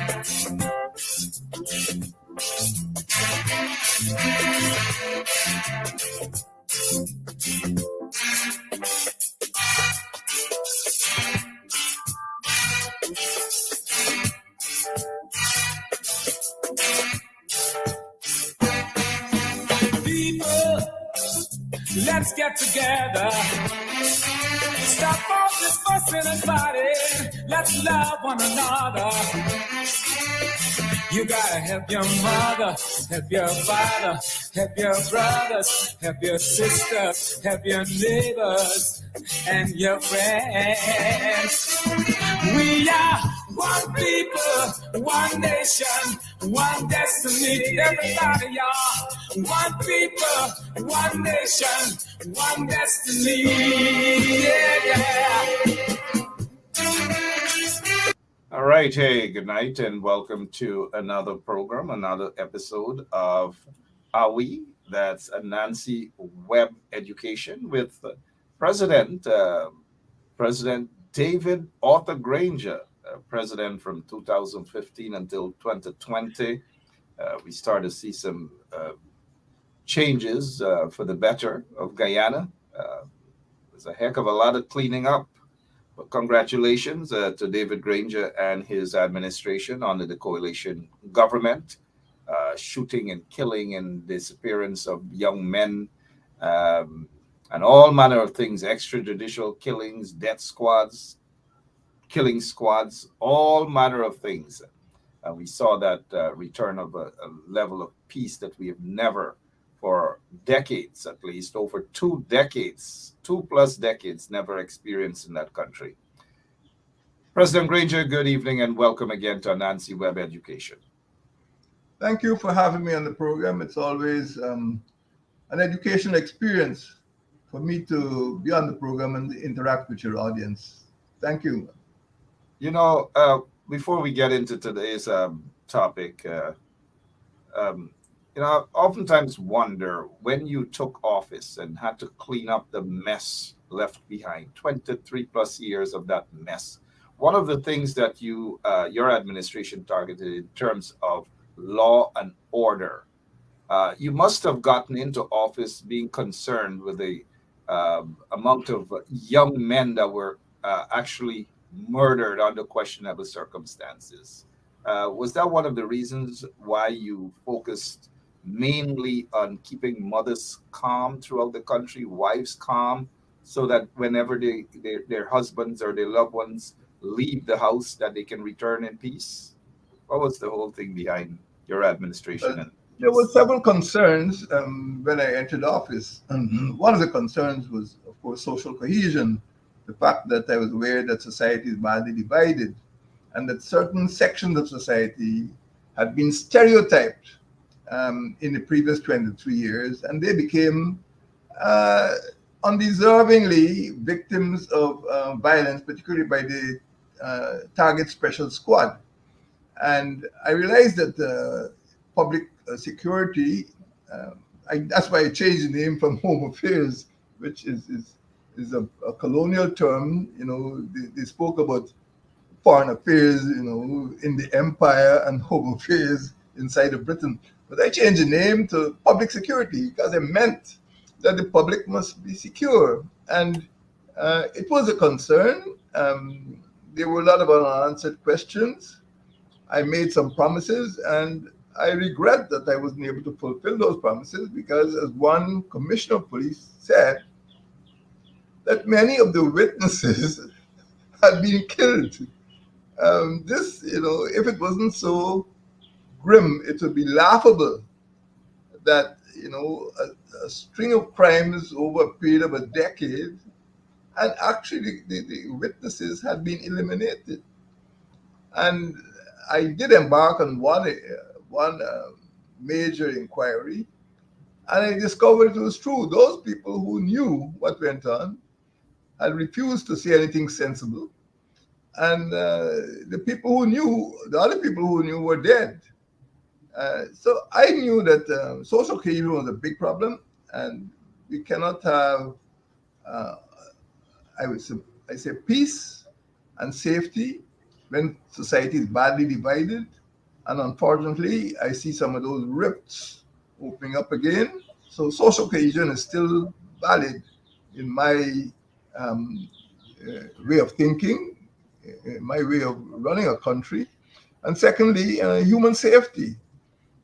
People, let's get together. Stop all this fussing and fighting. Let's love one another. You gotta help your mother, help your father, help your brothers, help your sisters, help your neighbors and your friends. We are one people, one nation, one destiny. Everybody, y'all. One people, one nation, one destiny. Yeah. All right. Hey, good night and welcome to another program, another episode of AWI. That's Anansi Web Education with President President David Arthur Granger, president from 2015 until 2020. We started to see some changes for the better of Guyana. There's a heck of a lot of cleaning up. But congratulations to David Granger and his administration under the coalition government, shooting and killing and disappearance of young men, and all manner of things, extrajudicial killings, death squads, killing squads, all manner of things. We saw that return of a level of peace that we have never, for decades at least, over 2 decades, 2+ decades, never experienced in that country. President Granger, good evening and welcome again to Anansi Web Education. Thank you for having me on the program. It's always an educational experience for me to be on the program and interact with your audience. Thank you. You know, before we get into today's topic, I oftentimes wonder when you took office and had to clean up the mess left behind, 23+ years of that mess. One of the things that your administration targeted in terms of law and order, you must have gotten into office being concerned with the amount of young men that were actually murdered under questionable circumstances. Was that one of the reasons why you focused mainly on keeping mothers calm throughout the country, wives calm, so that whenever their husbands or their loved ones leave the house, that they can return in peace? What was the whole thing behind your administration? There were several concerns when I entered office. And one of the concerns was, of course, social cohesion. The fact that I was aware that society is badly divided and that certain sections of society had been stereotyped in the previous 23 years, and they became undeservingly victims of violence, particularly by the Target Special Squad. And I realized that public security, that's why I changed the name from Home Affairs, which is a colonial term. You know, they spoke about foreign affairs, you know, in the empire, and home affairs inside of Britain. But I changed the name to public security because it meant that the public must be secure. And it was a concern. There were a lot of unanswered questions. I made some promises, and I regret that I wasn't able to fulfill those promises because, as one commissioner of police said, that many of the witnesses had been killed. This, you know, if it wasn't so grim, it would be laughable that, you know, a string of crimes over a period of a decade, and actually the witnesses had been eliminated. And I did embark on one major inquiry, and I discovered it was true. Those people who knew what went on had refused to say anything sensible. And the other people who knew were dead. So I knew that social cohesion was a big problem, and we cannot have, I say, peace and safety when society is badly divided. And unfortunately, I see some of those rifts opening up again. So social cohesion is still valid in my um, way of thinking, my way of running a country. And secondly, human safety.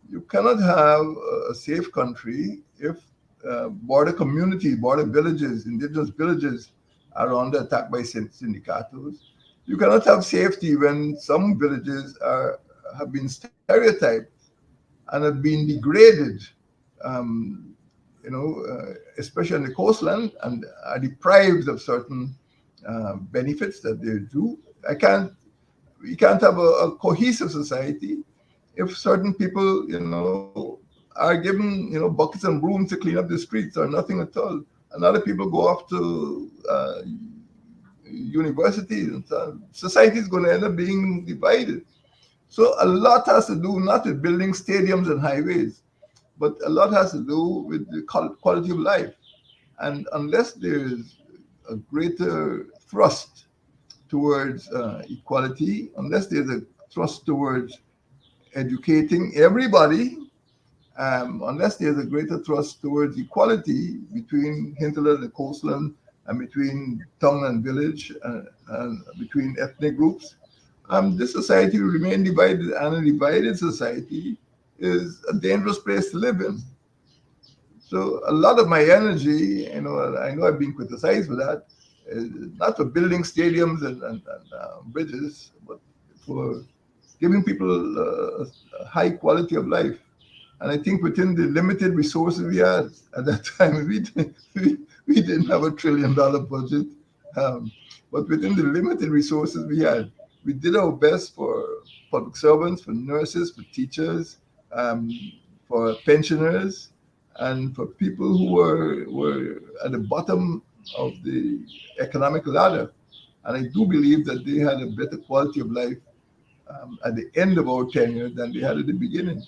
You cannot have a safe country if border communities, border villages, indigenous villages are under attack by syndicatos. You cannot have safety when some villages have been stereotyped and have been degraded, um, especially on the coastland, and are deprived of certain benefits that they do. We can't have a cohesive society if certain people, are given, buckets and brooms to clean up the streets or nothing at all, and other people go off to universities, and so society is going to end up being divided. So a lot has to do not with building stadiums and highways, but a lot has to do with the quality of life. And unless there is a greater thrust towards equality, unless there's a thrust towards educating everybody, unless there's a greater thrust towards equality between hinterland and coastland, and between town and village, and between ethnic groups, this society will remain divided, and a divided society is a dangerous place to live in. So a lot of my energy, I know I've been criticized for that, not for building stadiums and bridges, but for giving people a high quality of life. And I think within the limited resources we had at that time, we didn't have $1 trillion budget, but within the limited resources we had, we did our best for public servants, for nurses, for teachers, for pensioners, and for people who were at the bottom of the economic ladder. And I do believe that they had a better quality of life at the end of our tenure than they had at the beginning.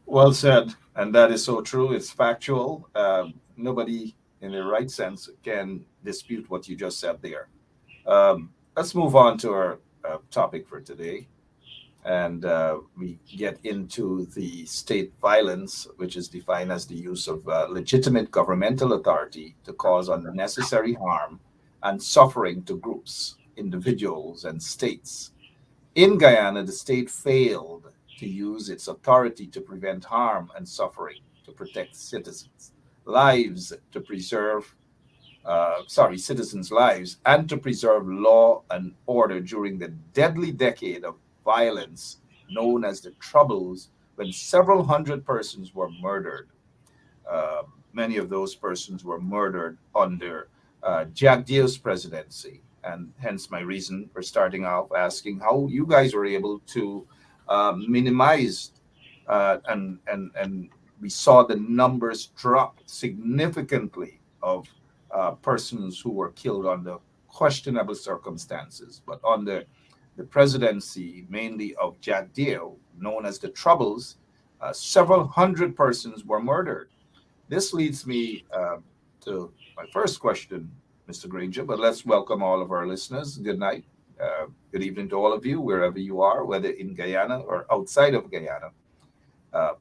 Well said, and that is so true. It's factual. Nobody, in the right sense, can dispute what you just said there. Let's move on to our topic for today, and we get into the state violence, which is defined as the use of legitimate governmental authority to cause unnecessary harm and suffering to groups, individuals, and states. In Guyana, the state failed to use its authority to prevent harm and suffering, to protect citizens' lives, to preserve, citizens' lives, and to preserve law and order during the deadly decade of violence known as the Troubles, when several hundred persons were murdered. Uh, Many of those persons were murdered under Jack Deo's presidency. And hence my reason for starting off asking how you guys were able to minimize and we saw the numbers drop significantly of persons who were killed under questionable circumstances. But under the presidency, mainly of Jack Deo, known as the Troubles, several hundred persons were murdered. This leads me to my first question, Mr. Granger, but let's welcome all of our listeners. Good night. Good evening to all of you, wherever you are, whether in Guyana or outside of Guyana.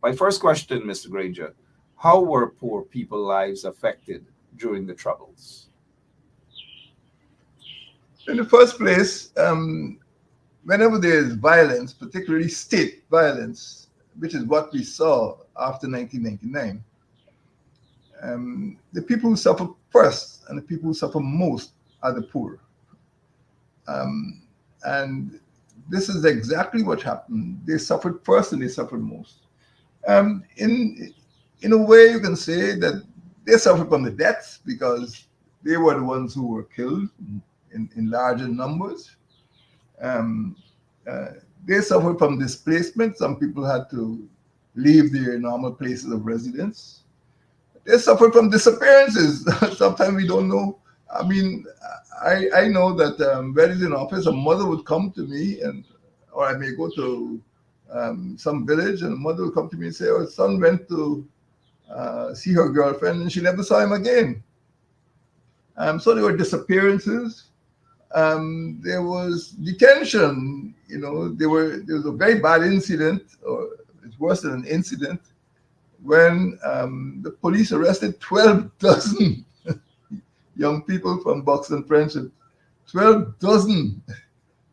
My first question, Mr. Granger, how were poor people's lives affected during the Troubles? In the first place, whenever there is violence, particularly state violence, which is what we saw after 1999, the people who suffer first and the people who suffer most are the poor. And this is exactly what happened. They suffered first and they suffered most. In a way, you can say that they suffered from the deaths because they were the ones who were killed in larger numbers. They suffered from displacement. Some people had to leave their normal places of residence. They suffered from disappearances. Sometimes we don't know. I mean, I know that when I was in office, a mother would come to me, or I may go to some village, and a mother would come to me and say, "Oh, son went to see her girlfriend, and she never saw him again." So there were disappearances. There was detention. There was a very bad incident, or it's worse than an incident, when the police arrested 12 dozen young people from Buxton Friendship. 12 dozen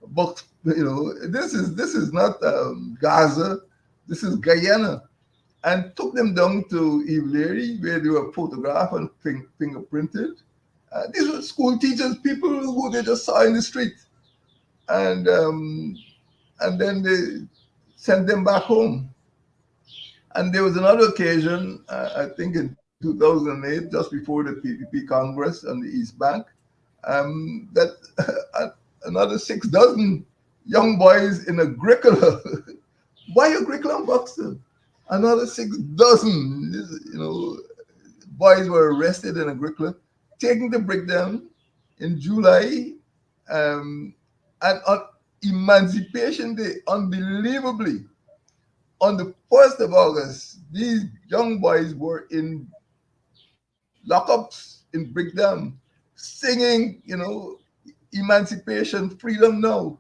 Bucks. This is not Gaza. This is Guyana, and took them down to Ivleri, where they were photographed and fingerprinted. These were school teachers, people who they just saw in the street, and then they sent them back home. And there was another occasion, I think in 2008, just before the PPP Congress on the East Bank, that another 6 dozen young boys in Agricola. Why Agricola and Buxton? Another 6 dozen, boys were arrested in Agricola, taken to Brickdown in July, and on Emancipation Day, unbelievably, on the 1st of August, these young boys were in lockups in Brickdown, singing, emancipation, freedom now.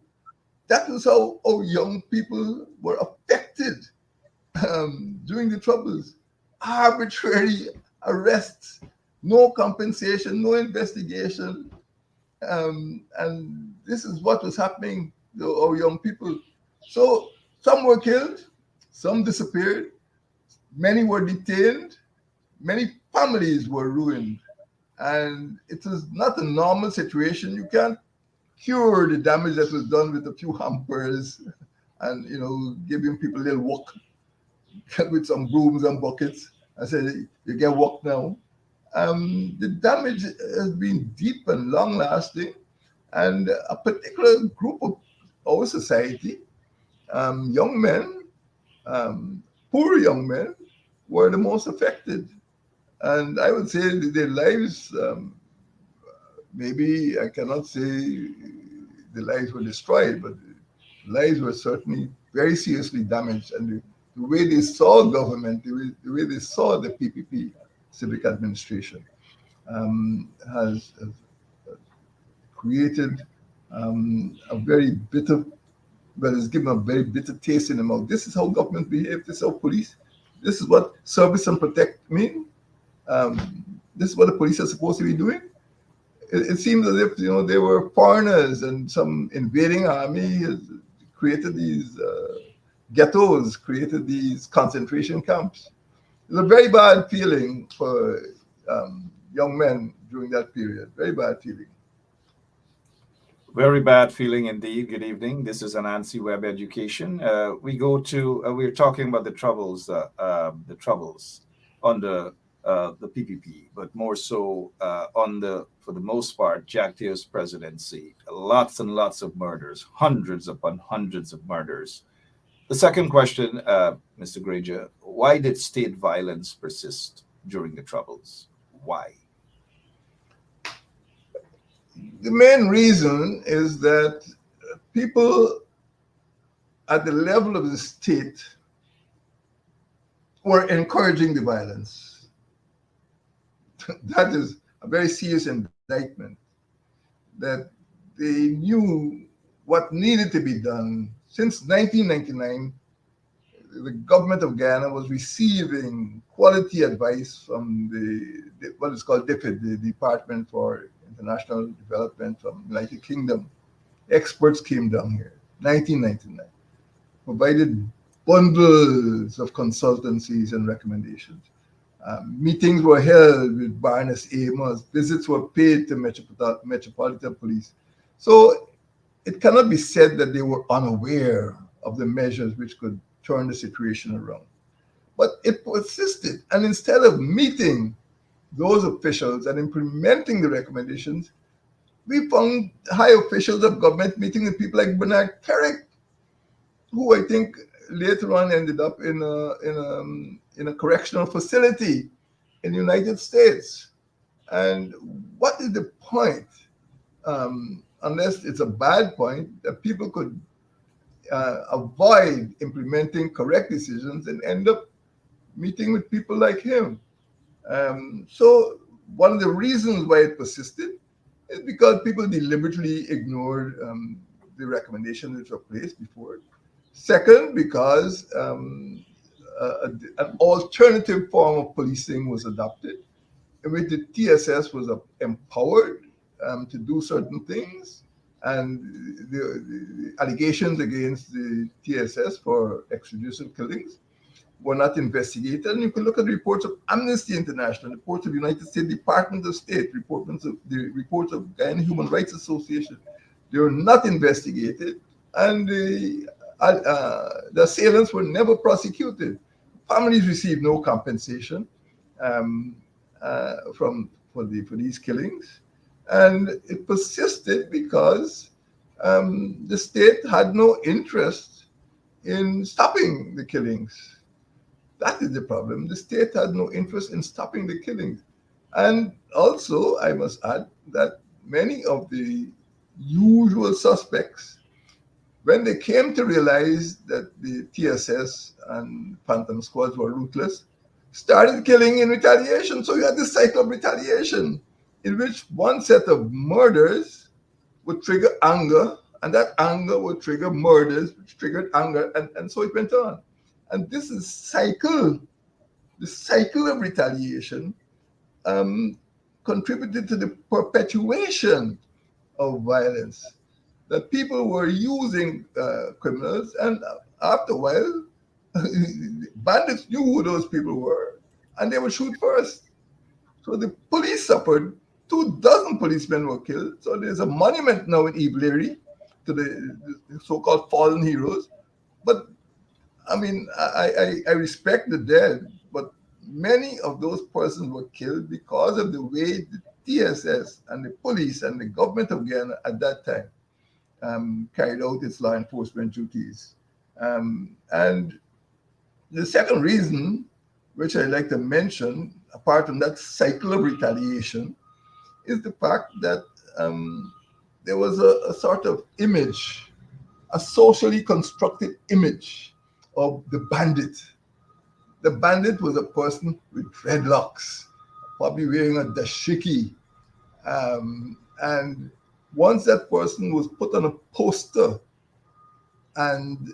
That was how young people were affected during the Troubles. Arbitrary arrests, no compensation, no investigation. And this is what was happening to our young people. So some were killed, some disappeared, many were detained, many families were ruined. And it was not a normal situation. You can't cure the damage that was done with a few hampers and giving people a little walk with some brooms and buckets. I said, you get walk now. The damage has been deep and long lasting, and a particular group of our society, young men, poor young men, were the most affected. And I would say that their lives, maybe I cannot say the lives were destroyed, but lives were certainly very seriously damaged. And the way they saw government, the way they saw the PPP civic administration, has created a very bitter, but it's given a very bitter taste in the mouth. This is how government behave. This is how police. This is what service and protect mean. This is what the police are supposed to be doing. It seems as if they were foreigners and some invading army has created these ghettos, created these concentration camps. It's a very bad feeling for young men during that period. Very bad feeling. Very bad feeling indeed. Good evening. This is Anansi Web Education. We're talking about the troubles under the PPP, but more so for the most part, Jack Taylor's presidency. Lots and lots of murders, hundreds upon hundreds of murders. The second question, Mr. Granger, why did state violence persist during the Troubles? Why? The main reason is that people at the level of the state were encouraging the violence. That is a very serious indictment, that they knew what needed to be done. Since 1999, the government of Guyana was receiving quality advice from what is called DFID, the Department for International Development from the United Kingdom. Experts came down here, 1999, provided bundles of consultancies and recommendations. Meetings were held with Baroness Amos. Visits were paid to Metropolitan Police. So it cannot be said that they were unaware of the measures which could turn the situation around. But it persisted. And instead of meeting those officials and implementing the recommendations, we found high officials of government meeting with people like Bernard Carrick, who I think later on ended up in a correctional facility in the United States. And what is the point, unless it's a bad point, that people could avoid implementing correct decisions and end up meeting with people like him? So one of the reasons why it persisted It's because people deliberately ignored the recommendations which were placed before. Second, because an alternative form of policing was adopted, in which the TSS was empowered to do certain things, and the allegations against the TSS for extrajudicial killings were not investigated. And you can look at the reports of Amnesty International, reports of United States Department of State, the reports of Guyana Human Rights Association. They were not investigated, and the assailants were never prosecuted. Families received no compensation um, for these killings, and it persisted because the state had no interest in stopping the killings. That is the problem. The state had no interest in stopping the killings. And also, I must add that many of the usual suspects, when they came to realize that the TSS and Phantom squads were ruthless, started killing in retaliation. So you had this cycle of retaliation in which one set of murders would trigger anger, and that anger would trigger murders, which triggered anger, and so it went on. And this is the cycle of retaliation um, contributed to the perpetuation of violence. That people were using criminals, and after a while, bandits knew who those people were, and they would shoot first. So the police suffered. 2 dozen policemen were killed. So there's a monument now in Evelary to the so-called fallen heroes. But I mean, I respect the dead, but many of those persons were killed because of the way the TSS and the police and the government of Guyana at that time carried out its law enforcement duties. And the second reason, which I'd like to mention, apart from that cycle of retaliation, is the fact that there was a sort of image, a socially constructed image of the bandit. The bandit was a person with dreadlocks, probably wearing a dashiki. And once that person was put on a poster and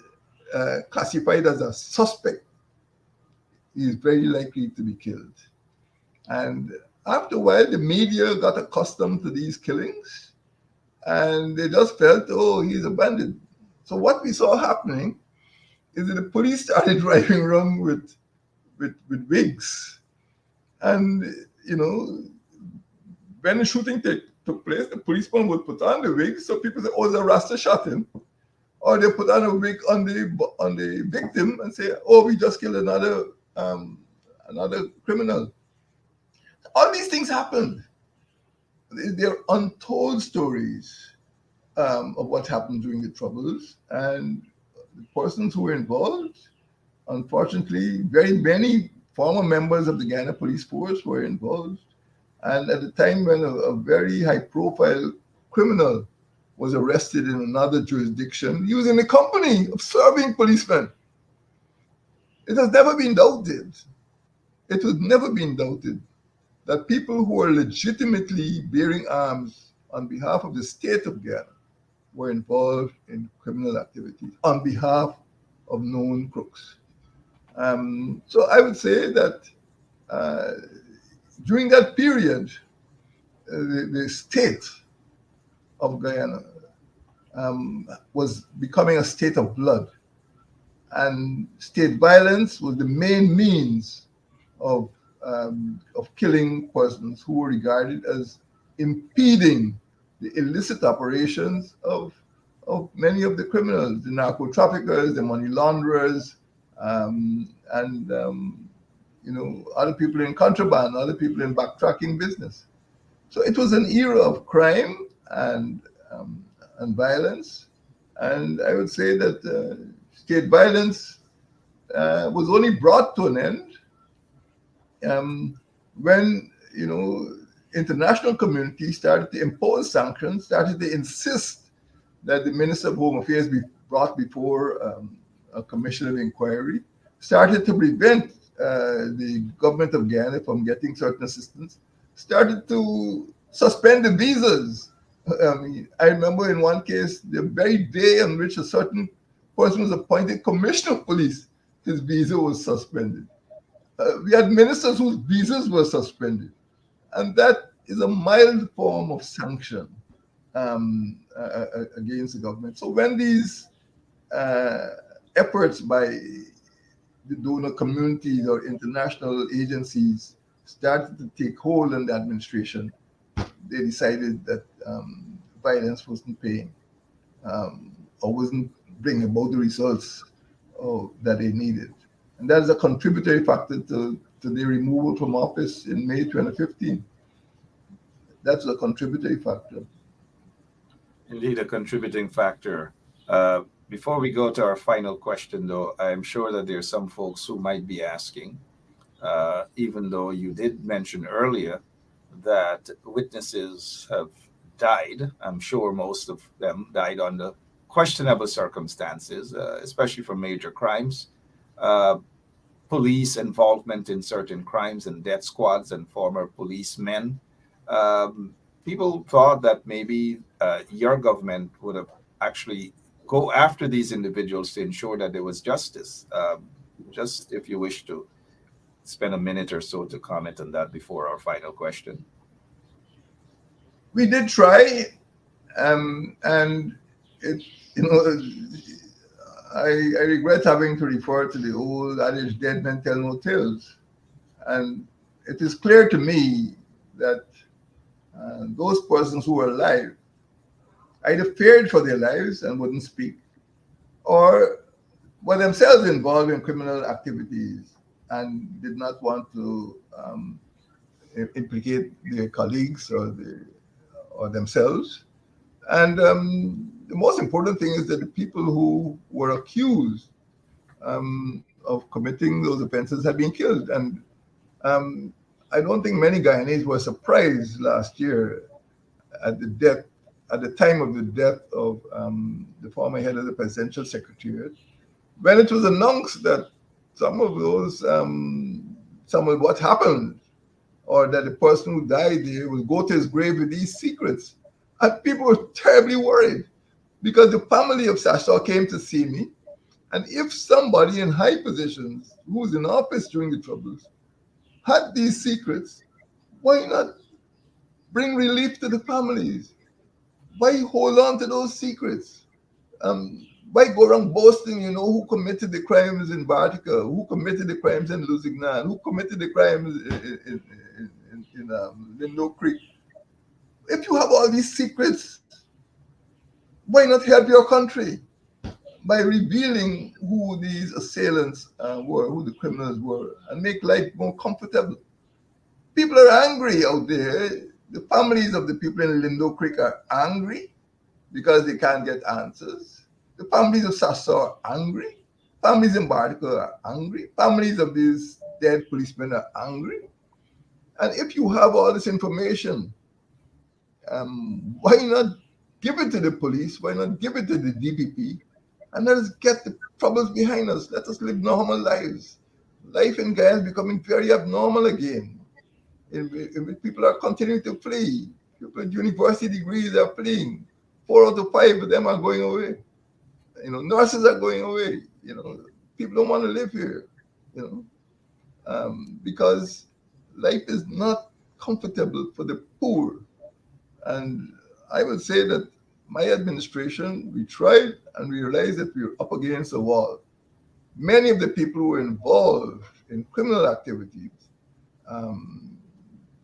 classified as a suspect, he is very likely to be killed. And after a while, the media got accustomed to these killings, and they just felt, oh, he's a bandit. So what we saw happening is that the police started driving around with wigs. And, you know, when the shooting took place, the policeman would put on the wig, so people say, oh, the Rasta shot him. Or they put on a wig on the victim and say, oh, we just killed another criminal. All these things happened. They're untold stories of what happened during the Troubles. And the persons who were involved, unfortunately, very many former members of the Guyana Police Force were involved. And at the time when a very high-profile criminal was arrested in another jurisdiction using the company of serving policemen, it has never been doubted. It has never been doubted that people who are legitimately bearing arms on behalf of the state of Guyana were involved in criminal activities on behalf of known crooks. So I would say that during that period, the state of Guyana was becoming a state of blood, and state violence was the main means of killing persons who were regarded as impeding the illicit operations of many of the criminals, the narco traffickers, the money launderers, and other people in contraband, other people in backtracking business. So it was an era of crime and violence, and I would say that state violence was only brought to an end when international community started to impose sanctions, started to insist that the Minister of Home Affairs be brought before a commission of inquiry, started to prevent the government of Guyana from getting certain assistance, started to suspend the visas. I remember in one case, the very day on which a certain person was appointed commissioner of police, his visa was suspended. We had ministers whose visas were suspended. And that is a mild form of sanction against the government. So when these efforts by the donor communities or international agencies started to take hold in the administration, they decided that violence wasn't paying or wasn't bringing about the results that they needed. And that is a contributory factor to the removal from office in May 2015. That's a contributory factor. Indeed, a contributing factor. Before we go to our final question, though, I'm sure that there are some folks who might be asking, even though you did mention earlier that witnesses have died. I'm sure most of them died under questionable circumstances, especially for major crimes. Police involvement in certain crimes and death squads and former policemen. People thought that maybe your government would have actually go after these individuals to ensure that there was justice. Just if you wish to spend a minute or so to comment on that before our final question. We did try, and it, I regret having to refer to the old adage, dead men tell no tales. And it is clear to me that those persons who were alive either feared for their lives and wouldn't speak, or were themselves involved in criminal activities and did not want to implicate their colleagues or themselves. And the most important thing is that the people who were accused of committing those offenses have been killed. And I don't think many Guyanese were surprised last year at the time of the death of the former head of the presidential secretariat, when it was announced that some of what happened, or that the person who died there will go to his grave with these secrets. And people were terribly worried, because the family of Sasha came to see me. And if somebody in high positions who was in office during the Troubles had these secrets, why not bring relief to the families? Why hold on to those secrets? Why go around boasting, who committed the crimes in Bartica, who committed the crimes in Lusignan, who committed the crimes in Lindo Creek? If you have all these secrets, why not help your country by revealing who these assailants were, who the criminals were, and make life more comfortable? People are angry out there. The families of the people in Lindo Creek are angry because they can't get answers. The families of Sassa are angry. Families in Bartica are angry. Families of these dead policemen are angry. And if you have all this information, why not give it to the police? Why not give it to the DPP? And let us get the troubles behind us. Let us live normal lives. Life in Guyana is becoming very abnormal again. People are continuing to flee. People with university degrees are fleeing. 4 out of 5 of them are going away. Nurses are going away. People don't want to live here. Because life is not comfortable for the poor. And I would say that my administration, we tried and we realized that we were up against a wall. Many of the people who were involved in criminal activities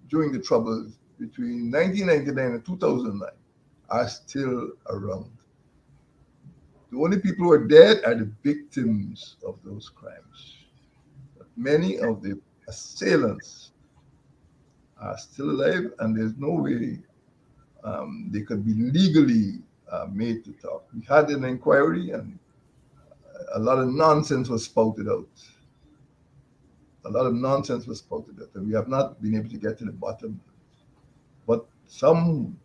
during the Troubles between 1999 and 2009 are still around. The only people who are dead are the victims of those crimes. But many of the assailants are still alive, and there's no way they could be legally made to talk. We had an inquiry, and a lot of nonsense was spouted out. And we have not been able to get to the bottom. But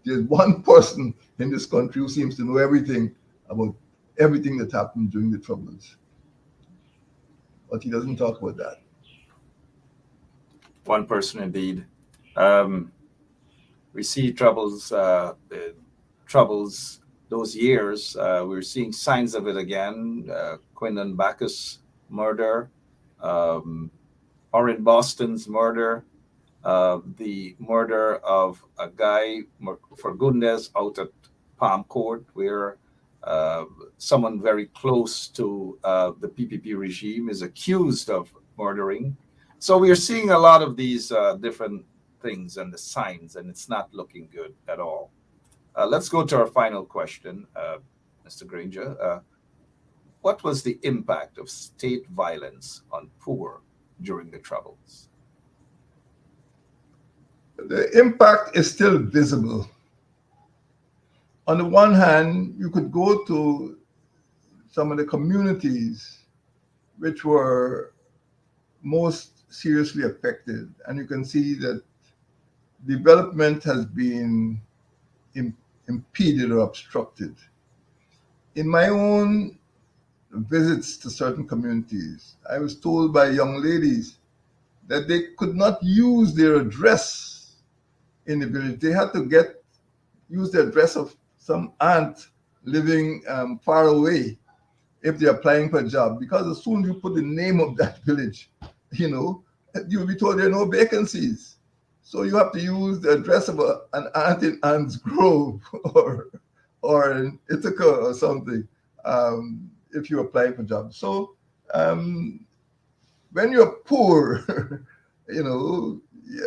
there's one person in this country who seems to know everything about everything that happened during the Troubles. But he doesn't talk about that. One person indeed. we see troubles those years. We're seeing signs of it again. Quinlan Bacchus murder, um, Orrin Boston's murder, the murder of a guy for Gundes out at Palm Court, where uh, someone very close to the PPP regime is accused of murdering. So we are seeing a lot of these different things and the signs, and it's not looking good at all. Let's go to our final question, Mr. Granger. What was the impact of state violence on poor during the Troubles? The impact is still visible. On the one hand, you could go to some of the communities which were most seriously affected, and you can see that development has been impeded or obstructed. In my own visits to certain communities, I was told by young ladies that they could not use their address in the village. They had to use the address of some aunt living far away if they're applying for a job, because as soon as you put the name of that village, you know, you'll be told there are no vacancies. So you have to use the address of an aunt in Anne's Grove or in Ithaca or something if you apply for jobs. So when you're poor, you know,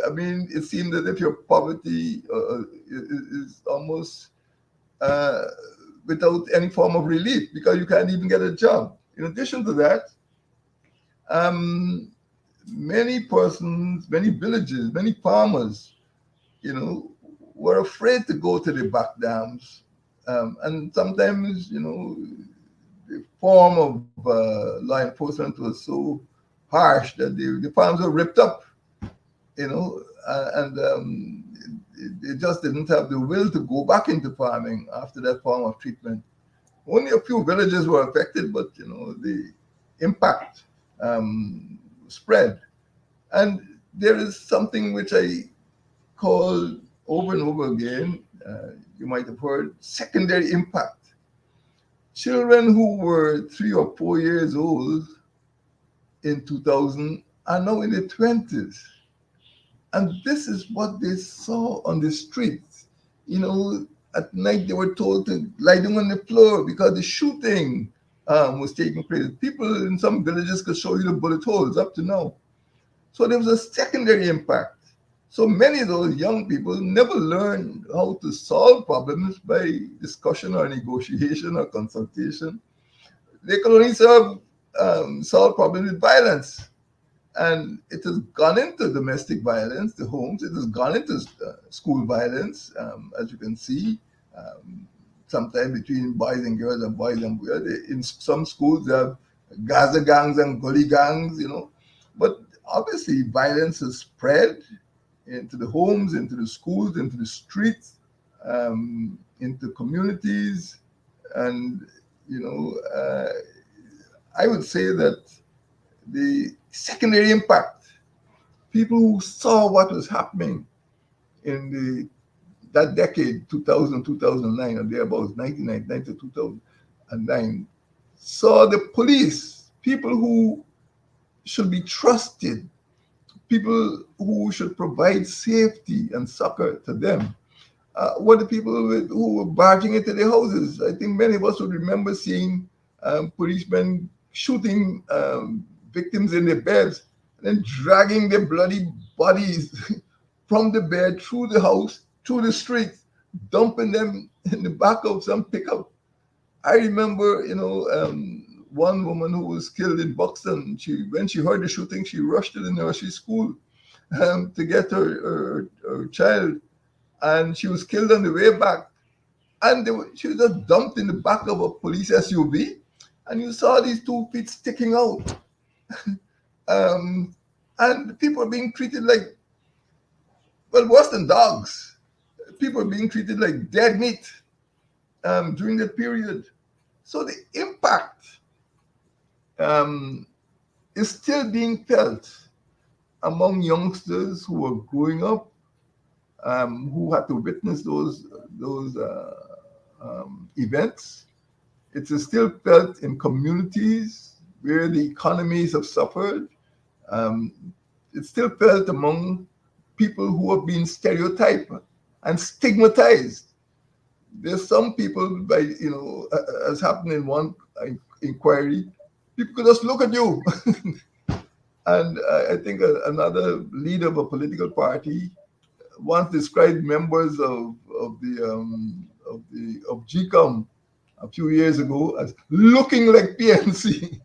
I mean, it seems that if your poverty is almost without any form of relief because you can't even get a job. In addition to that, many persons, many villages, many farmers, you know, were afraid to go to the back dams. And sometimes, you know, the form of law enforcement was so harsh that the farms were ripped up, you know, and they just didn't have the will to go back into farming after that form of treatment. Only a few villages were affected, but you know the impact spread. And there is something which I call over and over again. You might have heard secondary impact. Children who were 3 or 4 years old in 2000 are now in their 20s. And this is what they saw on the streets. You know, at night they were told to lie down on the floor because the shooting was taking place. People in some villages could show you the bullet holes up to now. So there was a secondary impact. So many of those young people never learned how to solve problems by discussion or negotiation or consultation. They could only solve problems with violence. And it has gone into domestic violence, the homes. It has gone into school violence, as you can see. Sometimes between boys and girls and boys and girls. In some schools, they have Gaza gangs and gully gangs, you know. But obviously, violence has spread into the homes, into the schools, into the streets, into communities. And, you know, I would say that the secondary impact, people who saw what was happening in that decade, 2000, 2009, or thereabouts, 1999 to 2009, saw the police, people who should be trusted, people who should provide safety and succor to them, were the people who were barging into their houses. I think many of us would remember seeing policemen shooting victims in their beds and then dragging their bloody bodies from the bed through the house, through the street, dumping them in the back of some pickup. I remember, you know, one woman who was killed in Buxton. When she heard the shooting, she rushed to the nursery school to get her child, and she was killed on the way back. And she was just dumped in the back of a police SUV, and you saw these 2 feet sticking out. And people are being treated like, well, worse than dogs. People are being treated like dead meat during that period. So the impact is still being felt among youngsters who are growing up who had to witness those events. It is still felt in communities where the economies have suffered. Um, it's still felt among people who have been stereotyped and stigmatized. There's some people, as happened in one inquiry, people could just look at you. And I think another leader of a political party once described members of GCOM a few years ago as looking like PNC.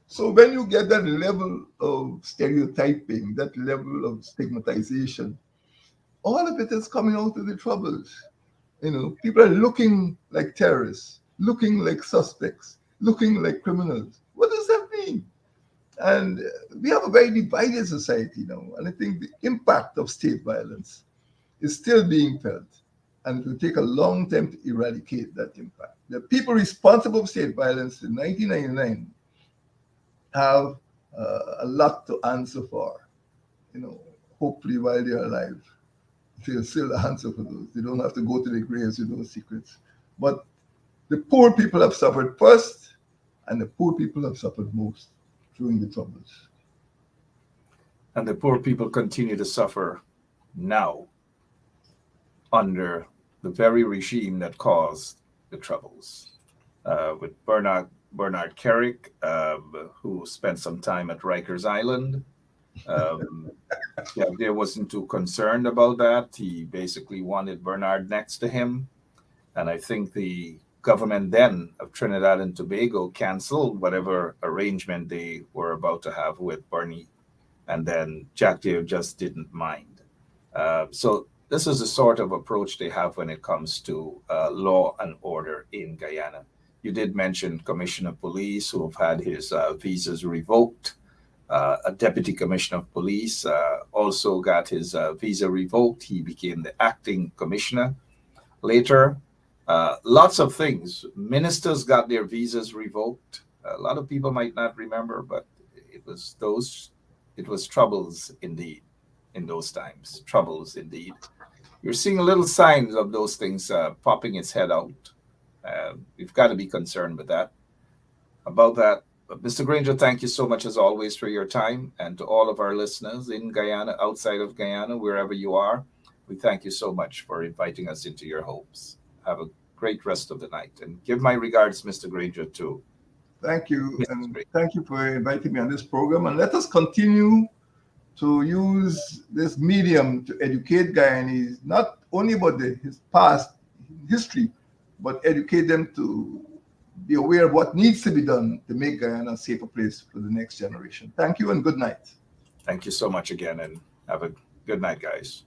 So when you get that level of stereotyping, that level of stigmatization, all of it is coming out of the troubles. People are looking like terrorists, looking like suspects, looking like criminals. What does that mean? And we have a very divided society now. And I think the impact of state violence is still being felt. And it will take a long time to eradicate that impact. The people responsible for state violence in 1999 have a lot to answer for. Hopefully while they're alive, they'll still answer for those. They don't have to go to the graves with those secrets. But the poor people have suffered first, and the poor people have suffered most during the troubles. And the poor people continue to suffer now under the very regime that caused the troubles. With Bernard Kerrick, who spent some time at Rikers Island. There wasn't too concerned about that. He basically wanted Bernard next to him. And I think the government then of Trinidad and Tobago canceled whatever arrangement they were about to have with Bernie. And then Jack Dave just didn't mind. So this is the sort of approach they have when it comes to law and order in Guyana. You did mention Commissioner of Police who have had his visas revoked. A deputy commissioner of police also got his visa revoked. He became the acting commissioner. Later, lots of things. Ministers got their visas revoked. A lot of people might not remember, but it was troubles indeed in those times. Troubles indeed. You're seeing little signs of those things popping its head out. We've got to be concerned with that. About that, Mr. Granger, thank you so much as always for your time, and to all of our listeners in Guyana, outside of Guyana, wherever you are, we thank you so much for inviting us into your homes. Have a great rest of the night, and give my regards, Mr. Granger, too. Thank you, and thank you for inviting me on this program, and let us continue to use this medium to educate Guyanese, not only about his past history, but educate them to be aware of what needs to be done to make Guyana a safer place for the next generation. Thank you and good night. Thank you so much again, and have a good night, guys.